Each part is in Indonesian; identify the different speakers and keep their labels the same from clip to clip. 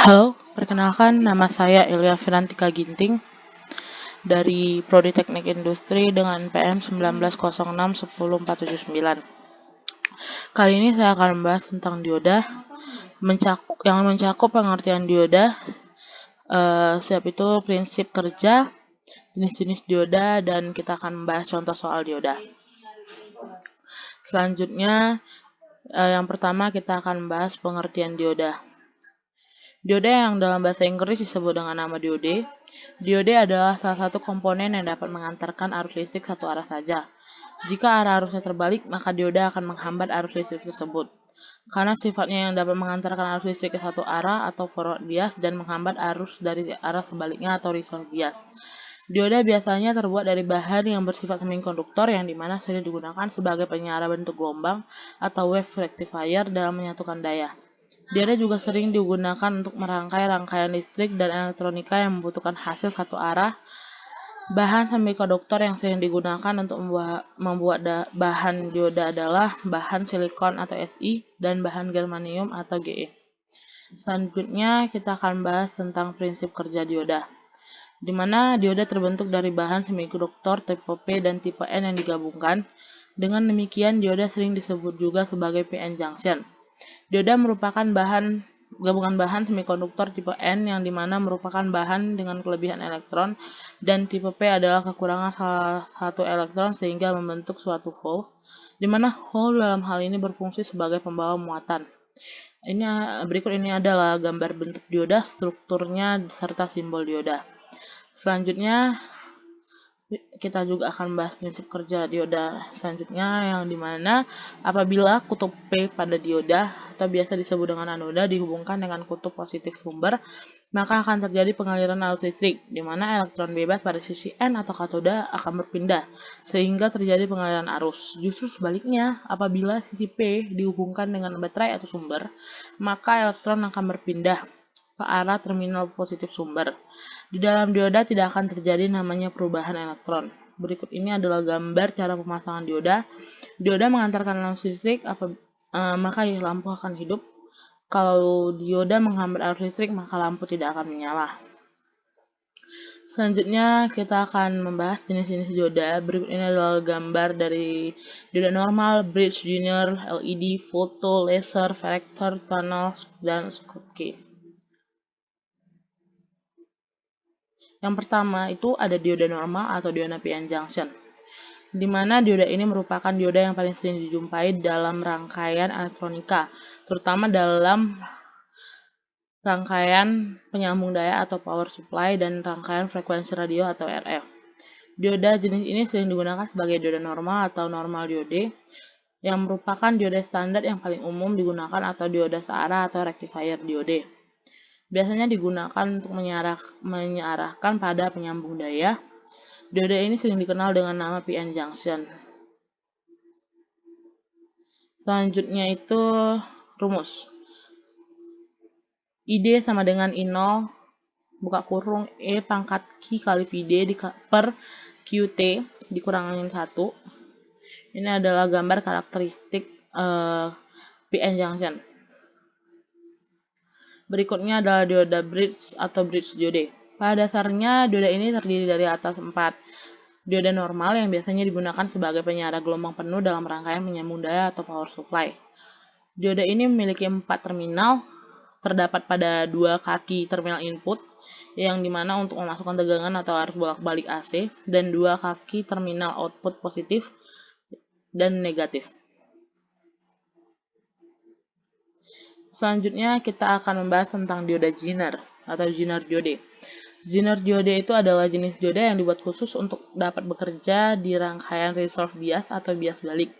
Speaker 1: Halo, perkenalkan nama saya Ilya Firantika Ginting dari Prodi Teknik Industri dengan PM 1906 10479. Kali ini saya akan membahas tentang dioda, mencakup pengertian dioda, siap itu prinsip kerja, jenis-jenis dioda, dan kita akan membahas contoh soal dioda. Selanjutnya, yang pertama kita akan membahas pengertian dioda. Diode yang dalam bahasa Inggris disebut dengan nama diode. Diode adalah salah satu komponen yang dapat mengantarkan arus listrik satu arah saja. Jika arah arusnya terbalik, maka dioda akan menghambat arus listrik tersebut. Karena sifatnya yang dapat mengantarkan arus listrik ke satu arah atau forward bias dan menghambat arus dari arah sebaliknya atau reverse bias. Dioda biasanya terbuat dari bahan yang bersifat semikonduktor yang dimana sering digunakan sebagai penyara bentuk gelombang atau wave rectifier dalam menyatukan daya. Dioda juga sering digunakan untuk merangkai rangkaian listrik dan elektronika yang membutuhkan hasil satu arah. Bahan semikonduktor yang sering digunakan untuk membuat bahan dioda adalah bahan silikon atau Si dan bahan germanium atau Ge. Selanjutnya kita akan bahas tentang prinsip kerja dioda, di mana dioda terbentuk dari bahan semikonduktor tipe P dan tipe N yang digabungkan. Dengan demikian, dioda sering disebut juga sebagai PN junction. Dioda merupakan gabungan bahan semikonduktor tipe N yang dimana merupakan bahan dengan kelebihan elektron dan tipe P adalah kekurangan salah satu elektron sehingga membentuk suatu hole, dimana hole dalam hal ini berfungsi sebagai pembawa muatan. Berikut ini adalah gambar bentuk dioda, strukturnya, serta simbol dioda. Selanjutnya kita juga akan bahas prinsip kerja dioda selanjutnya, yang dimana apabila kutub P pada dioda atau biasa disebut dengan anoda dihubungkan dengan kutub positif sumber, maka akan terjadi pengaliran arus listrik, di mana elektron bebas pada sisi N atau katoda akan berpindah, sehingga terjadi pengaliran arus. Justru sebaliknya, apabila sisi P dihubungkan dengan baterai atau sumber, maka elektron akan berpindah ke arah terminal positif sumber. Di dalam dioda tidak akan terjadi namanya perubahan elektron. Berikut ini adalah gambar cara pemasangan dioda. Dioda mengantarkan arus listrik, maka lampu akan hidup. Kalau dioda menghambat arus listrik, maka lampu tidak akan menyala. Selanjutnya kita akan membahas jenis-jenis dioda. Berikut ini adalah gambar dari dioda normal, bridge, junior, LED, foto, laser, vector, tunnel, dan Schottky. Yang pertama itu ada dioda normal atau dioda PN junction, di mana dioda ini merupakan dioda yang paling sering dijumpai dalam rangkaian elektronika, terutama dalam rangkaian penyambung daya atau power supply dan rangkaian frekuensi radio atau RF. Dioda jenis ini sering digunakan sebagai dioda normal atau normal diode, yang merupakan dioda standar yang paling umum digunakan, atau dioda searah atau rectifier diode. Biasanya digunakan untuk mengarahkan pada penyambung daya. Dioda ini sering dikenal dengan nama PN junction. Selanjutnya itu rumus. ID sama dengan I0 buka kurung E pangkat Q kali VD per QT dikurangin 1. Ini adalah gambar karakteristik PN junction. Berikutnya adalah dioda bridge atau bridge diode. Pada dasarnya, dioda ini terdiri dari atas 4. Dioda normal yang biasanya digunakan sebagai penyara gelombang penuh dalam rangkaian penyambung daya atau power supply. Dioda ini memiliki 4 terminal, terdapat pada 2 kaki terminal input, yang dimana untuk memasukkan tegangan atau arus bolak-balik AC, dan 2 kaki terminal output positif dan negatif. Selanjutnya kita akan membahas tentang dioda Zener atau Zener diode. Zener diode itu adalah jenis dioda yang dibuat khusus untuk dapat bekerja di rangkaian reverse bias atau bias balik.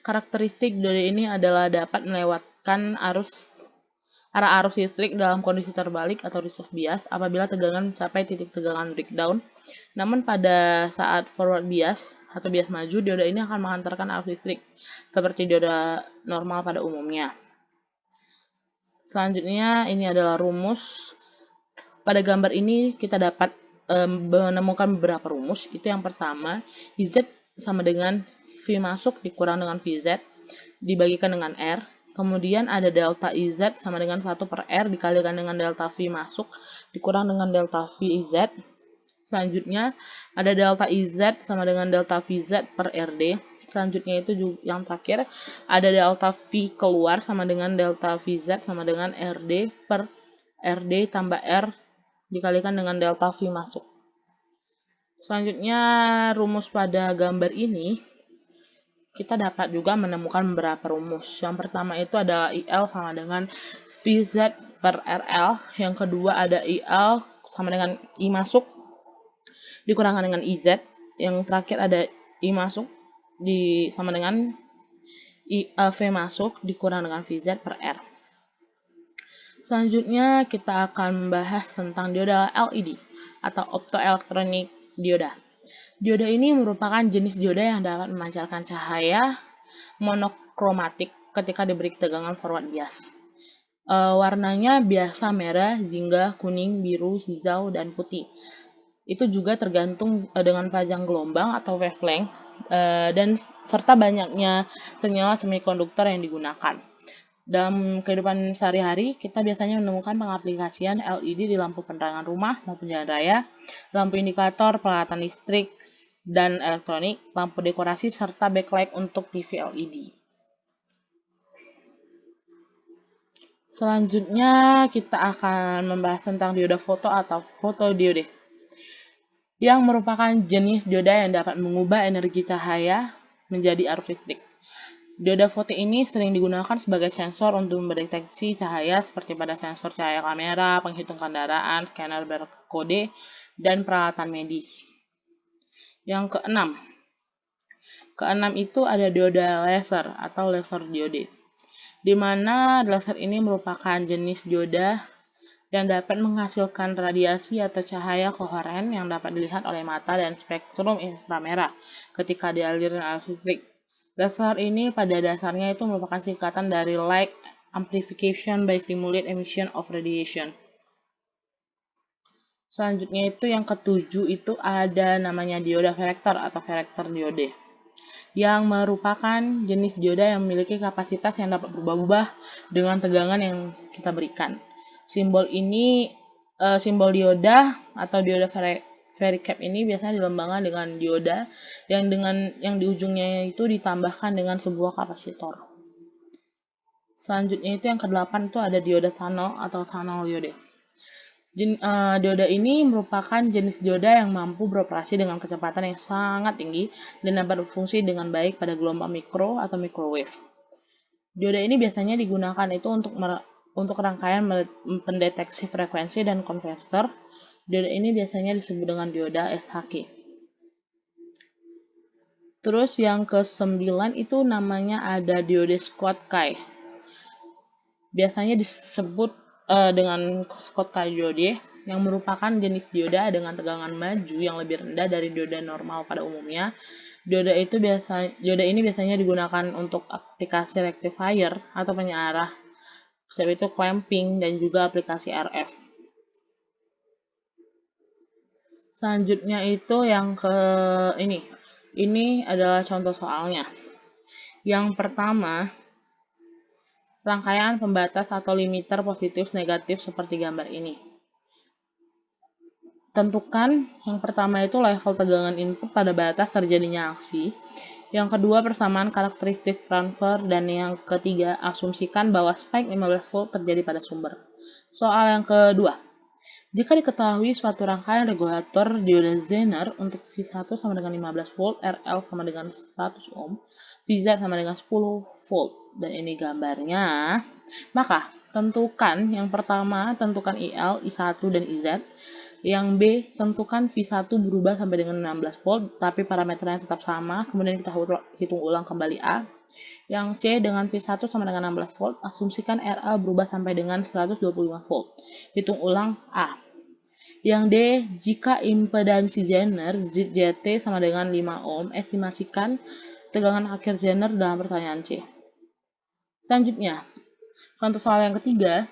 Speaker 1: Karakteristik diode ini adalah dapat melewatkan arah arus listrik dalam kondisi terbalik atau reverse bias apabila tegangan mencapai titik tegangan breakdown. Namun pada saat forward bias atau bias maju, dioda ini akan mengantarkan arus listrik seperti dioda normal pada umumnya. Selanjutnya ini adalah rumus. Pada gambar ini kita dapat menemukan beberapa rumus. Itu yang pertama, Z sama dengan V masuk dikurang dengan VZ dibagikan dengan R. Kemudian ada delta IZ sama dengan 1 per R dikalikan dengan delta V masuk dikurang dengan delta V IZ. Selanjutnya ada delta IZ sama dengan delta VZ per RD. Selanjutnya itu juga yang terakhir ada delta V keluar sama dengan delta VZ sama dengan RD per RD tambah R dikalikan dengan delta V masuk. Selanjutnya rumus pada gambar ini kita dapat juga menemukan beberapa rumus. Yang pertama itu adalah IL sama dengan VZ per RL. Yang kedua ada IL sama dengan I masuk dikurangkan dengan IZ. Yang terakhir ada I masuk sama dengan V masuk dikurang dengan VZ per R. Selanjutnya kita akan membahas tentang dioda LED atau optoelectronic dioda. Dioda ini merupakan jenis dioda yang dapat memancarkan cahaya monokromatik ketika diberi tegangan forward bias. Warnanya biasa merah, jingga, kuning, biru, hijau, dan putih. Itu juga tergantung dengan panjang gelombang atau wavelength dan serta banyaknya senyawa semikonduktor yang digunakan. Dalam kehidupan sehari-hari, kita biasanya menemukan pengaplikasian LED di lampu penerangan rumah maupun jalan raya, lampu indikator, peralatan listrik dan elektronik, lampu dekorasi, serta backlight untuk TV LED. Selanjutnya, kita akan membahas tentang dioda foto atau fotodiode, yang merupakan jenis dioda yang dapat mengubah energi cahaya menjadi arus listrik. Dioda foto ini sering digunakan sebagai sensor untuk mendeteksi cahaya seperti pada sensor cahaya kamera, penghitung kendaraan, scanner barcode, dan peralatan medis. Yang keenam itu ada dioda laser atau laser diode, di mana laser ini merupakan jenis dioda yang dapat menghasilkan radiasi atau cahaya koheren yang dapat dilihat oleh mata dan spektrum inframerah ketika dialirkan arus listrik. Laser ini pada dasarnya itu merupakan singkatan dari Light Amplification by Stimulate Emission of Radiation. Selanjutnya itu yang ketujuh itu ada namanya dioda varactor atau varactor diode, yang merupakan jenis dioda yang memiliki kapasitas yang dapat berubah-ubah dengan tegangan yang kita berikan. Simbol dioda atau dioda varicap ini biasanya dilambangkan dengan dioda yang di ujungnya itu ditambahkan dengan sebuah kapasitor. Selanjutnya itu yang ke-8 itu ada dioda tunnel atau tunnel diode. Dioda ini merupakan jenis dioda yang mampu beroperasi dengan kecepatan yang sangat tinggi dan dapat berfungsi dengan baik pada gelombang mikro atau microwave. Dioda ini biasanya digunakan itu untuk rangkaian pendeteksi frekuensi dan konverter. Dioda ini biasanya disebut dengan dioda SHQ. Terus yang ke-9 itu namanya ada dioda Schottky. Biasanya disebut dengan Schottky diode, yang merupakan jenis dioda dengan tegangan maju yang lebih rendah dari dioda normal pada umumnya. Dioda ini biasanya digunakan untuk aplikasi rectifier atau penyarah, seperti itu clamping dan juga aplikasi RF. Selanjutnya itu yang ini adalah contoh soalnya. Yang pertama, rangkaian pembatas atau limiter positif negatif seperti gambar ini. Tentukan yang pertama itu level tegangan input pada batas terjadinya aksi. Yang kedua, persamaan karakteristik transfer, dan yang ketiga, asumsikan bahwa spike 15 volt terjadi pada sumber. Soal yang kedua, jika diketahui suatu rangkaian regulator dioda Zener untuk V1 sama dengan 15 volt, RL sama dengan 100 ohm, VZ sama dengan 10 volt, dan ini gambarnya, maka tentukan yang pertama, tentukan IL, I1, dan IZ. Yang B, tentukan V1 berubah sampai dengan 16 volt, tapi parameternya tetap sama, kemudian kita hitung ulang kembali A. Yang C, dengan V1 sama dengan 16 volt, asumsikan RL berubah sampai dengan 125 volt. Hitung ulang A. Yang D, jika impedansi Zener ZT sama dengan 5 ohm, estimasikan tegangan akhir Zener dalam pertanyaan C. Selanjutnya, contoh soal yang ketiga,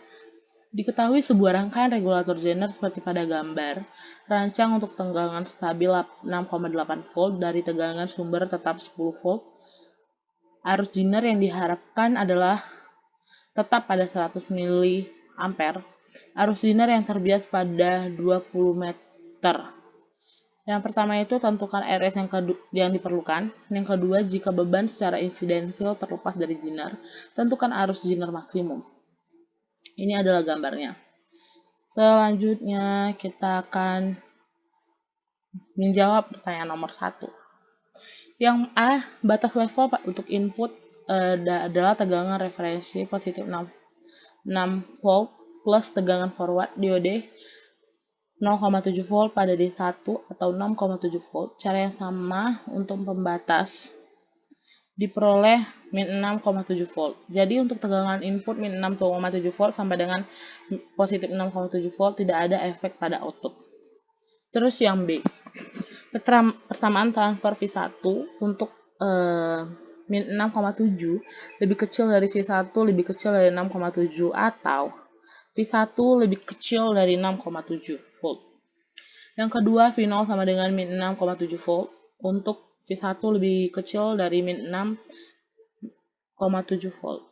Speaker 1: diketahui sebuah rangkaian regulator Zener seperti pada gambar, rancang untuk tegangan stabil 6,8 volt dari tegangan sumber tetap 10 volt. Arus Zener yang diharapkan adalah tetap pada 100 mA, arus linear yang terbias pada 20 meter. Yang pertama itu tentukan RS yang diperlukan. Yang kedua, jika beban secara insidensial terlepas dari zinar, tentukan arus zinar maksimum. Ini adalah gambarnya. Selanjutnya kita akan menjawab pertanyaan nomor 1. Yang A, batas level untuk input adalah tegangan referensi positif 6 volt plus tegangan forward diode 0,7 volt pada D1 atau 6,7 volt. Cara yang sama untuk pembatas diperoleh min 6,7 volt. Jadi untuk tegangan input min 6,7 volt sampai dengan positif 6,7 volt tidak ada efek pada output. Terus yang B, persamaan transfer V1 untuk min 6,7 lebih kecil dari V1 lebih kecil dari 6,7 atau V1 lebih kecil dari 6,7 volt. Yang kedua, V0 sama dengan min 6,7 volt untuk V1 lebih kecil dari min 6,7 volt.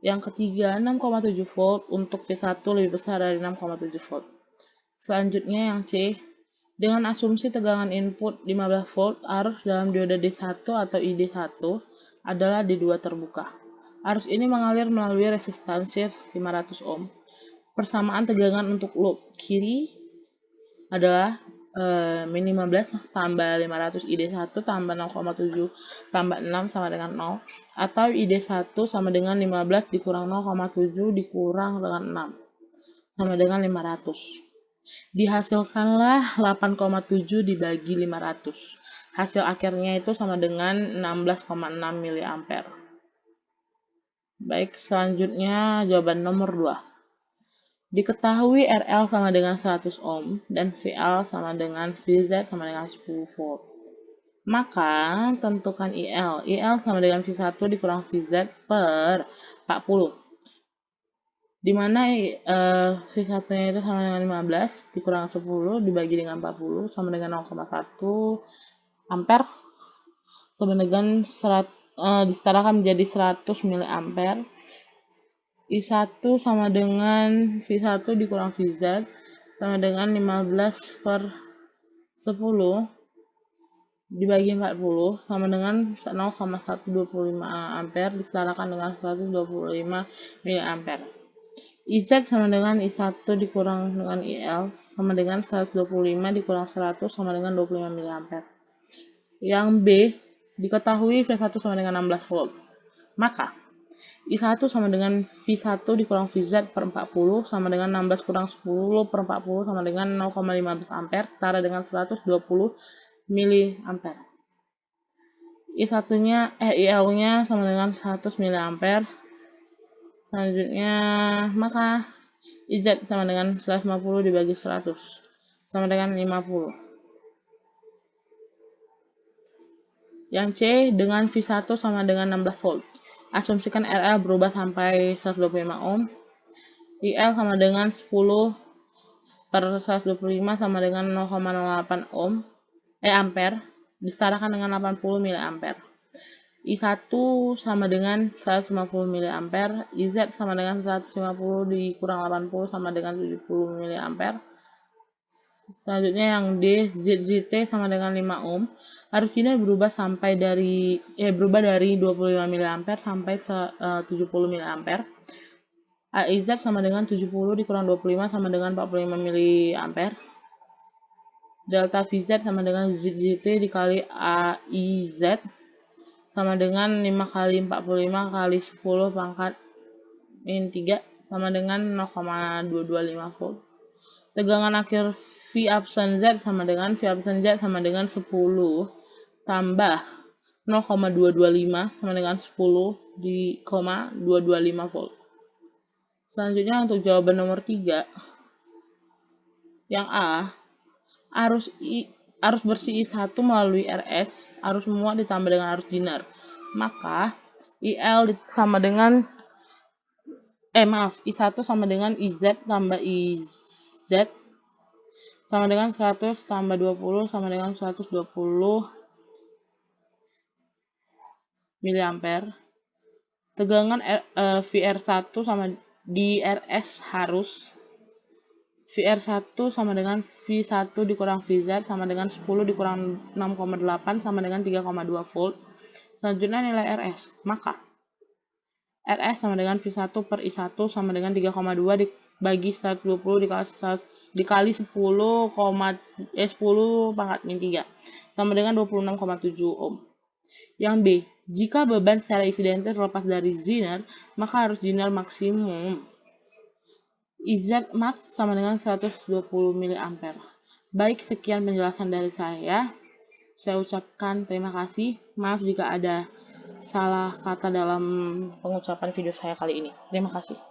Speaker 1: Yang ketiga, 6,7 volt untuk V1 lebih besar dari 6,7 volt. Selanjutnya yang C, dengan asumsi tegangan input 15 volt, arus dalam diode D1 atau ID1 adalah D2 terbuka. Arus ini mengalir melalui resistansi 500 ohm. Persamaan tegangan untuk loop kiri adalah min 15 tambah 500 ID1 tambah 0,7 tambah 6 sama dengan 0, atau ID1 sama dengan 15 dikurang 0,7 dikurang dengan 6 sama dengan 500. Dihasilkanlah 8,7 dibagi 500. Hasil akhirnya itu sama dengan 16,6 mA. Baik, selanjutnya jawaban nomor 2. Diketahui RL sama dengan 100 ohm dan VL sama dengan VZ sama dengan 10 volt. Maka tentukan IL. IL sama dengan V1 dikurang VZ per 40. Dimana V1-nya itu sama dengan 15 dikurang 10 dibagi dengan 40 sama dengan 0,1 ampere sama dengan disetarakan menjadi 100 mA. I1 sama dengan V1 dikurang VZ sama dengan 15 per 10 dibagi 40 sama dengan 0,125 ampere disetarakan dengan 125 mA. IZ sama dengan I1 dikurang dengan IL sama dengan 125 dikurang 100 sama dengan 25 mA. Yang B, diketahui V1 sama dengan 16 volt. Maka I1 sama dengan V1 dikurang VZ per 40 sama dengan 16 kurang 10 per 40 sama dengan 0,15 ampere setara dengan 120 mA. IL-nya sama dengan 100 mA. Selanjutnya, maka IZ sama dengan 150 dibagi 100 sama dengan 50. Yang C, dengan V1 sama dengan 16 volt. Asumsikan RL berubah sampai 125 ohm. IL sama dengan 10 per 125 sama dengan 0,08 ohm ampere disetarakan dengan 80 mA. I1 sama dengan 150 mA, IZ sama dengan 150 dikurang 80 sama dengan 70 mA. Selanjutnya yang D, ZT sama dengan 5 ohm. Arus ini berubah dari 25 mA sampai 70 mA. AIZ sama dengan 70 dikurang 25 sama dengan 45 mA. Delta VZ sama dengan ZT dikali AIZ sama dengan 5 kali 45 kali 10 pangkat min 3 sama dengan 0,225 volt. Tegangan akhir V absen Z sama dengan 10 tambah 0,225 sama dengan 10 di 225 volt. Selanjutnya untuk jawaban nomor 3. Yang A, arus bersih I1 melalui RS, arus muat ditambah dengan arus dinar. Maka IL sama dengan I1 sama dengan IZ tambah IZ sama dengan 100 tambah 20 sama dengan 120 mA. Tegangan VR1 sama di RS harus VR1 sama dengan V1 dikurang VZ sama dengan 10 dikurang 6,8 sama dengan 3,2 volt. Selanjutnya nilai RS. Maka RS sama dengan V1 per I1 sama dengan 3,2 dibagi 120 dikali 10 pangkat min 3 sama dengan 26,7 ohm. Yang B, jika beban secara insidental terlepas dari Zener, maka harus Zener maksimum. IZ max sama dengan 120 mA. Baik, sekian penjelasan dari saya. Saya ucapkan terima kasih. Maaf jika ada salah kata dalam pengucapan video saya kali ini. Terima kasih.